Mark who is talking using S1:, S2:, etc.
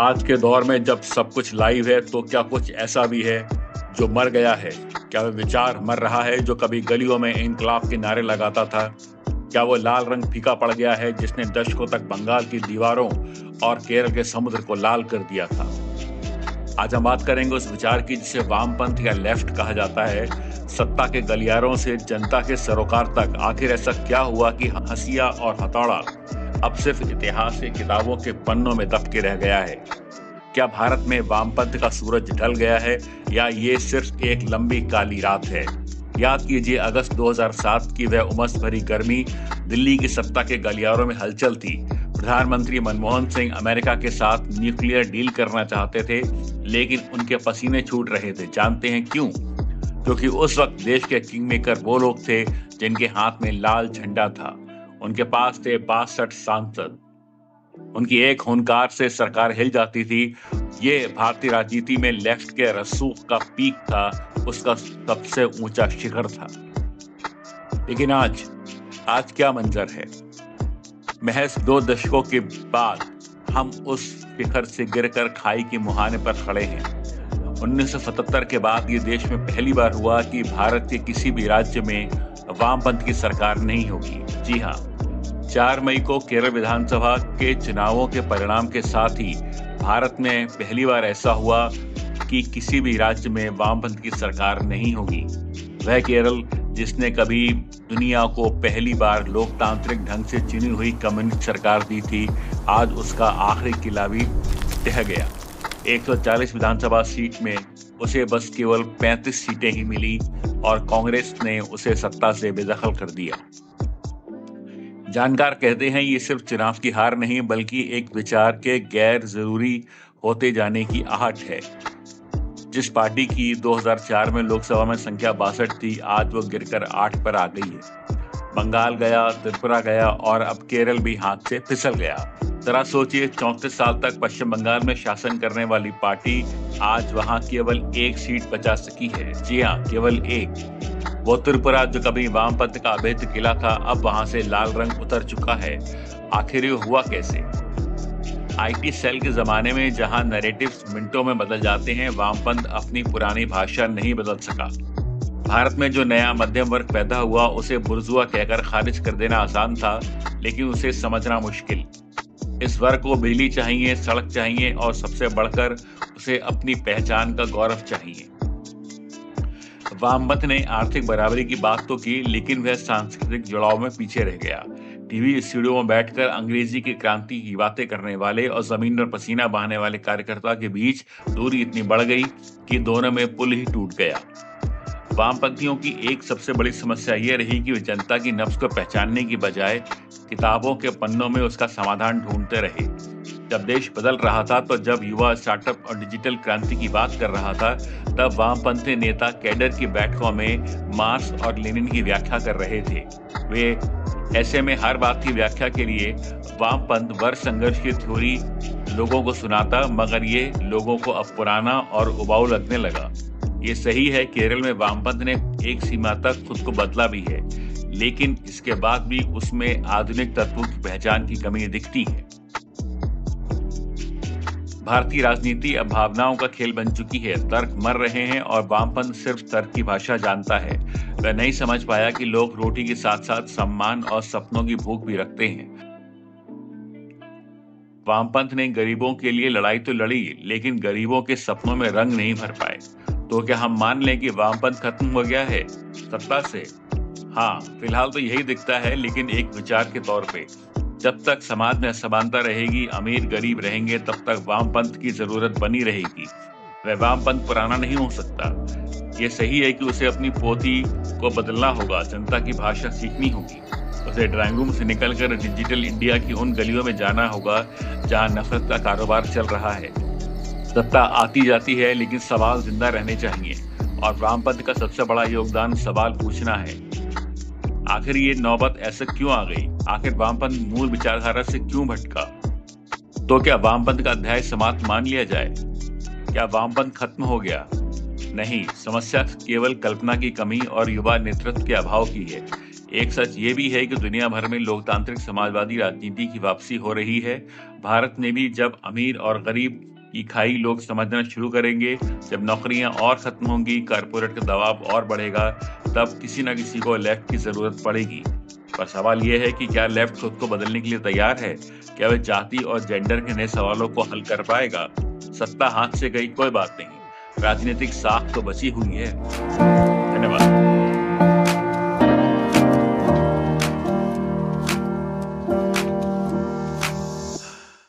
S1: आज के दौर में जब सब कुछ लाइव है तो क्या कुछ ऐसा भी है जो मर गया है? क्या वह विचार मर रहा है जो कभी गलियों में इंकलाब के नारे लगाता था? क्या वो लाल रंग फीका पड़ गया है जिसने दशकों तक बंगाल की दीवारों और केरल के समुद्र को लाल कर दिया था? आज हम बात करेंगे उस विचार की जिसे वामपंथ या लेफ्ट कहा जाता है। सत्ता के गलियारों से जनता के सरोकार तक आखिर ऐसा क्या हुआ कि हंसिया और हथौड़ा अब सिर्फ इतिहास की किताबों के पन्नों में दब के रह गया है? क्या भारत में वामपंथ का सूरज ढल गया है या ये सिर्फ एक लंबी काली रात है? याद कीजिए अगस्त 2007 की वह उमस भरी गर्मी, दिल्ली की सत्ता के गलियारों में हलचल थी। प्रधानमंत्री मनमोहन सिंह अमेरिका के साथ न्यूक्लियर डील करना चाहते थे, लेकिन उनके पसीने छूट रहे थे। जानते हैं क्यों? क्योंकि उस वक्त देश के किंग मेकर वो लोग थे जिनके हाथ में लाल झंडा था। उनके पास थे 62 सांसद। उनकी एक हुनकार से सरकार हिल जाती थी। ये भारतीय राजनीति में लेफ्ट के रसूख का पीक था, उसका सबसे ऊंचा शिखर था। लेकिन आज क्या मंजर है? महज 2 दशकों के बाद हम उस शिखर से गिरकर खाई के मुहाने पर खड़े हैं। 1977 के बाद ये देश में पहली बार हुआ कि भारत के किसी भी राज्य में वामपंथ की सरकार नहीं होगी। जी हाँ, 4 मई को केरल विधानसभा के चुनावों के परिणाम के साथ ही भारत में पहली बार ऐसा हुआ कि किसी भी राज्य में वामपंथ की सरकार नहीं होगी। वह केरल जिसने कभी दुनिया को पहली बार लोकतांत्रिक ढंग से चुनी हुई कम्युनिस्ट सरकार दी थी, आज उसका आखिरी किला भी ढह गया। 140 विधानसभा सीट में उसे बस केवल 35 सीटें ही मिली और कांग्रेस ने उसे सत्ता से बेदखल कर दिया। जानकार कहते हैं ये सिर्फ चुनाव की हार नहीं बल्कि एक विचार के गैर जरूरी होते जाने की आहट है। जिस पार्टी की 2004 में लोकसभा में संख्या 62 थी, आज वो गिरकर 8 पर आ गई है। बंगाल गया, त्रिपुरा गया और अब केरल भी हाथ से फिसल गया। जरा सोचिए, 34 साल तक पश्चिम बंगाल में शासन करने वाली पार्टी आज वहां केवल 1 सीट बचा सकी है। जी हाँ, केवल 1। वो त्रिपुरा जो कभी वामपंथ का अभेद्य किला था, अब वहां से लाल रंग उतर चुका है। आखिर ये हुआ कैसे? आईटी सेल के जमाने में जहां नैरेटिव्स मिनटों में बदल जाते हैं, वामपंथ अपनी पुरानी भाषा नहीं बदल सका। भारत में जो नया मध्यम वर्ग पैदा हुआ उसे बुर्जुआ कहकर खारिज कर देना आसान था, लेकिन उसे समझना मुश्किल। इस वर्ग को बिजली चाहिए, सड़क चाहिए और सबसे बढ़कर उसे अपनी पहचान का गौरव चाहिए। वामपंथ ने आर्थिक बराबरी की बात तो की, लेकिन वह सांस्कृतिक जुड़ाव में पीछे रह गया। टीवी स्टूडियो में बैठकर अंग्रेजी की क्रांति की बातें करने वाले और जमीन पर पसीना बहाने वाले कार्यकर्ता के बीच दूरी इतनी बढ़ गई कि दोनों में पुल ही टूट गया। वामपंथियों की एक सबसे बड़ी समस्या यह रही कि वे जनता की नब्ज को पहचानने की बजाय किताबों के पन्नों में उसका समाधान ढूंढते रहे। जब देश बदल रहा था, तो जब युवा स्टार्टअप और डिजिटल क्रांति की बात कर रहा था, तब वामपंथी नेता कैडर की बैठकों में मार्क्स और लेनिन की व्याख्या कर रहे थे। वे ऐसे में हर बात की व्याख्या के लिए वामपंथ वर्ग संघर्ष की थ्योरी लोगों को सुनाता, मगर ये लोगों को अब पुराना और उबाऊ लगने लगा। ये सही है, केरल में वामपंथ ने एक सीमा तक खुद को बदला भी है, लेकिन इसके बाद भी उसमें आधुनिक तत्वों की पहचान की कमी दिखती है। भारतीय राजनीति अब भावनाओं का खेल बन चुकी है। तर्क मर रहे हैं और वामपंथ सिर्फ तर्क की भाषा जानता है। वह नहीं समझ पाया कि लोग रोटी के साथ साथ सम्मान और सपनों की भूख भी रखते हैं। वामपंथ ने गरीबों के लिए लड़ाई तो लड़ी, लेकिन गरीबों के सपनों में रंग नहीं भर पाए। तो क्या हम मान लें कि वामपंथ खत्म हो गया है सत्ता से? हाँ, फिलहाल तो यही दिखता है, लेकिन एक विचार के तौर पे जब तक समाज में असमानता रहेगी, अमीर गरीब रहेंगे, तब तक वामपंथ की जरूरत बनी रहेगी। वह वामपंथ पुराना नहीं हो सकता। ये सही है कि उसे अपनी पोथी को बदलना होगा, जनता की भाषा सीखनी होगी। उसे ड्राइंग रूम से निकलकर डिजिटल इंडिया की उन गलियों में जाना होगा जहां नफरत का कारोबार चल रहा है। सत्ता आती जाती है, लेकिन सवाल जिंदा रहने चाहिए और वामपंथ का सबसे बड़ा योगदान सवाल पूछना है। आखिर ये नौबत ऐसे क्यों आ गई? आखिर वामपंथ मूल विचारधारा से क्यों भटका? तो क्या वामपंथ का अध्याय समाप्त मान लिया जाए? क्या वामपंथ खत्म हो गया? नहीं, समस्या केवल कल्पना की कमी और युवा नेतृत्व के अभाव की है। एक सच ये भी है कि दुनिया भर में लोकतांत्रिक समाजवादी राजनीति की वापसी हो रही है। भारत में भी जब अमीर और गरीब की खाई लोग समझना शुरू करेंगे, जब नौकरियां और खत्म होंगी, कारपोरेट का दबाव और बढ़ेगा, तब किसी न किसी को लेफ्ट की जरूरत पड़ेगी। पर सवाल यह है कि क्या लेफ्ट खुद को बदलने के लिए तैयार है? क्या वह जाति और जेंडर के नए सवालों को हल कर पाएगा? सत्ता हाथ से गई कोई बात नहीं, राजनीतिक साख तो बची हुई है। धन्यवाद।